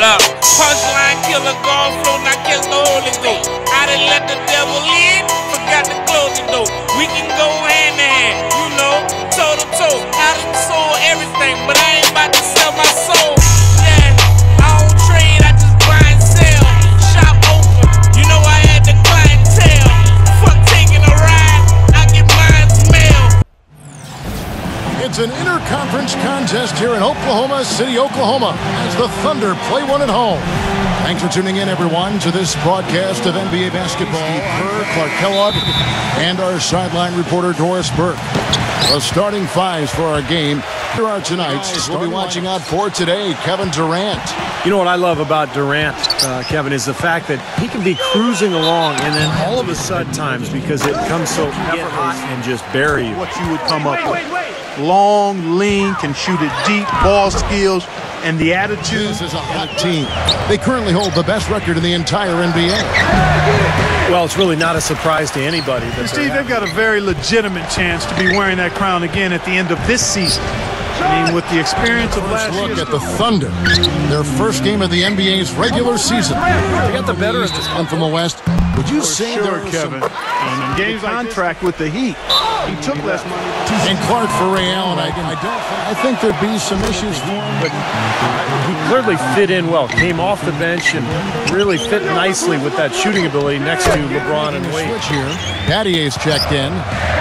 Punchline killer, God flow, now catch the Holy Ghost. I done let the devil in, forgot to close the door. We can go hand to hand, you know, toe to toe. I done sold everything, but I ain't about to sell my soul. Yeah, I don't trade, I just buy and sell. Shop open, you know I had the clientele. Fuck taking a ride, I get mine's mail. It's an interconference contest here in Oklahoma City, Oklahoma, as the Thunder play one at home. Thanks for tuning in, everyone, to this broadcast of NBA basketball. Clark Kellogg and our sideline reporter, Doris Burke. The starting fives for our game. Here are tonight's. We'll be watching out for today, Kevin Durant. You know what I love about Durant, Kevin, is the fact that he can be cruising along and then all of a sudden times, because it comes so hot and just bury you. What you would come up with. Long, lean, can shoot it deep, ball skills, and the attitude. This is a hot team. They currently hold the best record in the entire NBA. Well, it's really not a surprise to anybody. Steve, they've got a very legitimate chance to be wearing that crown again at the end of this season. I mean, with the experience of last year. Look at the Thunder. Their first game of the NBA's regular season. They got the better of this one from the West. Would you say sure, Kevin? And games contract with the Heat. He took less money. And Clark for Ray Allen. I think there'd be some issues for him, but he clearly fit in well. Came off the bench and really fit nicely with that shooting ability next to LeBron and Wade. Switch here. Battier's checked in.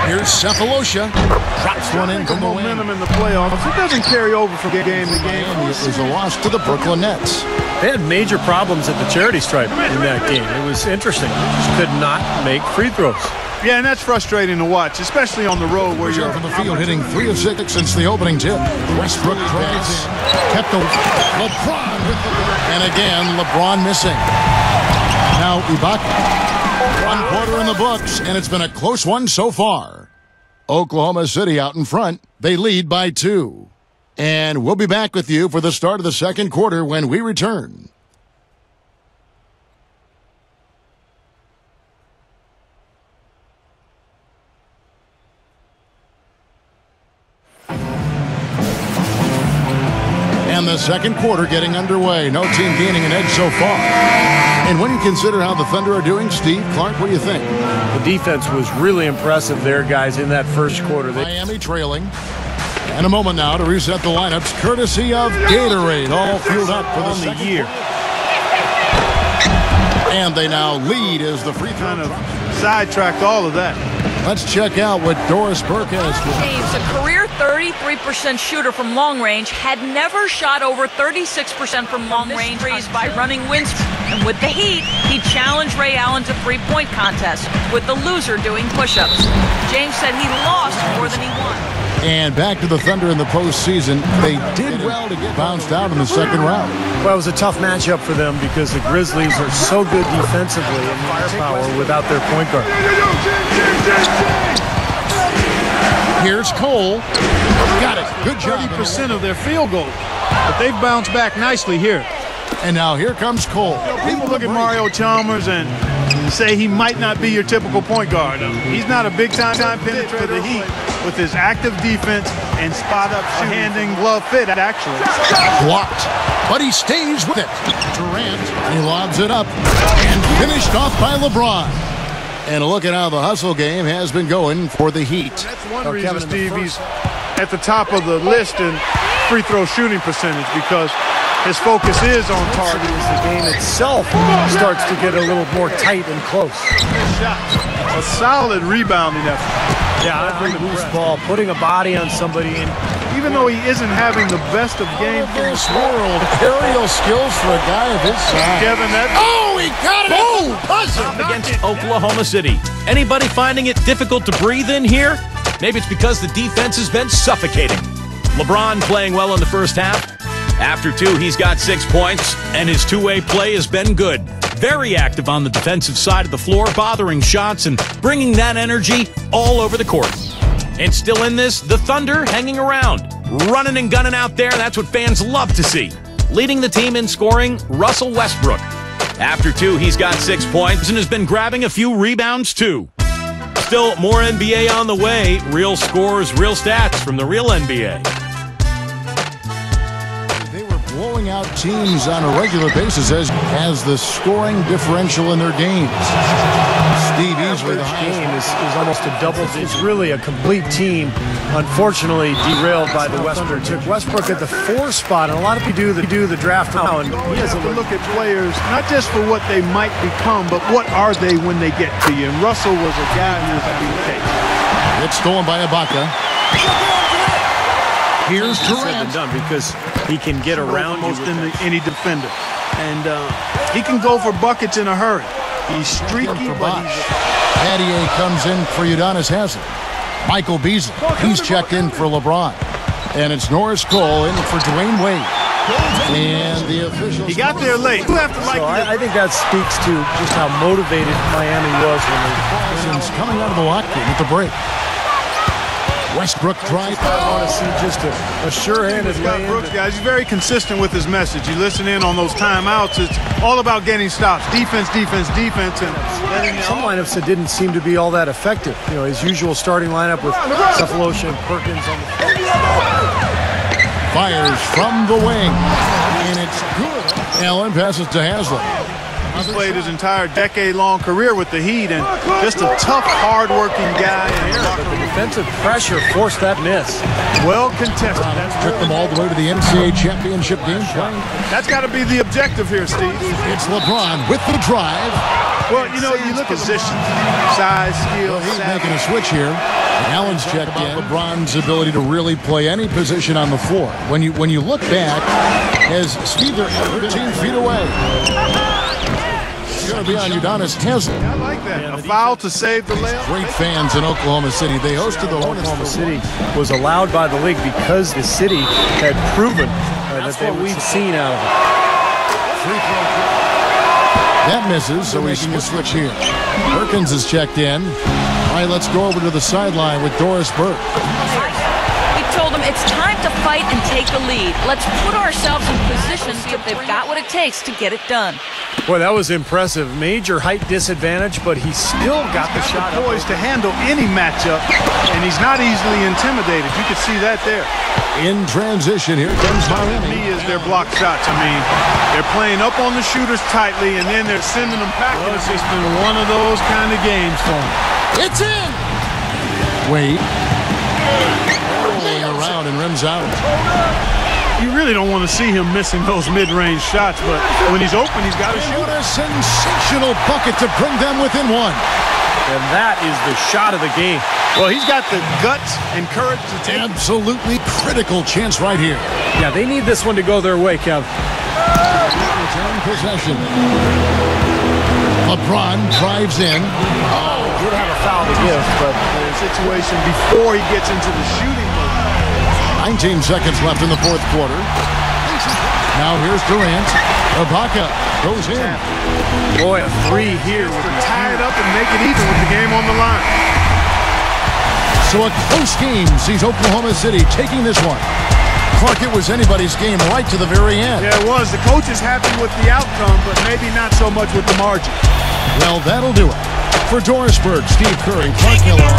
Here's Cephalosha. Drops one in from the momentum in the playoffs. It doesn't carry over from game to game. It was a loss to the Brooklyn Nets. They had major problems at the charity stripe in that game. It was interesting. They just could not make free throws. Yeah, and that's frustrating to watch, especially on the road where you're from the field, hitting 3 of 6 since the opening tip. Westbrook drives in, kept the LeBron with the, and again LeBron missing. Now Ibaka, 1 quarter in the books, and it's been a close one so far. Oklahoma City out in front. They lead by 2. And we'll be back with you for the start of the second quarter when we return. And the second quarter getting underway. No team gaining an edge so far. And when you consider how the Thunder are doing, Steve, Clark, what do you think? The defense was really impressive there, guys, in that first quarter. Miami trailing. And a moment now to reset the lineups, courtesy of Gatorade, all fueled up for the second year. And they now lead as the free throw sidetracked all of that. Let's check out what Doris Burke has. James, a career 33% shooter from long range, had never shot over 36% from long range by running wind. And with the Heat, he challenged Ray Allen to three-point contest, with the loser doing push-ups. James said he lost more than he won. And back to the Thunder in the postseason. They did well to get bounced out in the second round. Well, it was a tough matchup for them because the Grizzlies are so good defensively and firepower without their point guard. Here's Cole. Got it. Good job. 30% of their field goal. But they've bounced back nicely here. And now here comes Cole. People look at Mario Chalmers and say he might not be your typical point guard. He's not a big-time penetrator for the Heat with his active defense and spot-up handing glove fit, actually. Blocked, but he stays with it. Durant, he lobs it up and finished off by LeBron. And look at how the hustle game has been going for the Heat. That's one reason, Steve, he's at the top of the list in free throw shooting percentage, because his focus is on target. As the game itself starts to get a little more tight and close. A solid rebounding effort. Yeah, every loose ball, putting a body on somebody. And even though he isn't having the best of games in this world, aerial skills for a guy of his size. Kevin, he got it! Boom! Against Oklahoma City. Anybody finding it difficult to breathe in here? Maybe it's because the defense has been suffocating. LeBron playing well in the first half. After 2, he's got 6 points, and his two-way play has been good. Very active on the defensive side of the floor, bothering shots and bringing that energy all over the court. And still in this, the Thunder hanging around. Running and gunning out there, that's what fans love to see. Leading the team in scoring, Russell Westbrook. After 2, he's got 6 points and has been grabbing a few rebounds too. Still more NBA on the way. Real scores, real stats from the real NBA. They were blowing blowing out teams on a regular basis has the scoring differential in their games. Steve Easley, the game is almost a double. It's really a complete team. Unfortunately, derailed by the Westbrook. Took Westbrook at the 4 spot, and a lot of people do the draft now. And he has to look at players not just for what they might become, but what are they when they get to you. And Russell was a guy who was to be the case. It's stolen by Ibaka. Here's Durant. Done because he can get around most any defender, and he can go for buckets in a hurry. He's streaky, but Pattier comes in for Udonis Haslem. Michael Beasley, he's checked in for LeBron. And it's Norris Cole in for Dwayne Wade. And the officials... He got there late. You have to like I think that speaks to just how motivated Miami was when they... coming out of the lock game at the break. Westbrook drive. I want to see just a sure-handed lay. Brooks, guys, he's very consistent with his message. You listen in on those timeouts. It's all about getting stops. Defense, defense, defense. And some lineups that didn't seem to be all that effective. You know, his usual starting lineup with Cephalosha and Perkins on the floor. Fires from the wing. And it's good. Allen passes to Haslem. He's played his entire decade-long career with the Heat, and just a tough, hard-working guy. But the defensive pressure forced that miss. Well contested. Took them all the way to the NCAA championship game. That's got to be the objective here, Steve. It's LeBron with the drive. Well, you know, you look at position, size, skill. He's making a switch here. And Allen's checked in. LeBron's ability to really play any position on the floor. When you look back, as Steve, they're 13 feet away. It's going to be on Udonis Haslem. I like that. A foul to save the layup. Great fans in Oklahoma City. They hosted the Hornets. Oklahoma City was allowed by the league because the city had proven that we've seen out of it. That misses, so he's going to switch here. Perkins is checked in. All right, let's go over to the sideline with Doris Burke. We told them it's time to fight and take the lead. Let's put ourselves in position so they've got what it takes to get it done. Boy, that was impressive. Major height disadvantage, but he still got the shot. Poised to handle any matchup, and he's not easily intimidated. You can see that there. In transition, here comes Miami. Is their block shots. I mean, they're playing up on the shooters tightly, and then they're sending them back. Well, it's just been one of those kind of games for them. It's in. Wade. Rolling around and rims out. You really don't want to see him missing those mid-range shots, but when he's open, he's got to shoot. What a sensational bucket to bring them within one. And that is the shot of the game. Well, he's got the guts and courage to take. Absolutely critical chance right here. Yeah, they need this one to go their way, Kev. Return possession. LeBron drives in. Oh, did have a foul to give, but the situation before he gets into the shooting mode. 19 seconds left in the fourth quarter. Now here's Durant. Ibaka goes in. Boy, a three here would tie it up and make it even with the game on the line. So a close game sees Oklahoma City taking this one. Clark, it was anybody's game right to the very end. Yeah, it was. The coach is happy with the outcome, but maybe not so much with the margin. Well, that'll do it. For Doris Burke, Steve Curry, Clark Miller.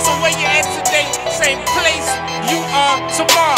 So where you at today, same place you are tomorrow.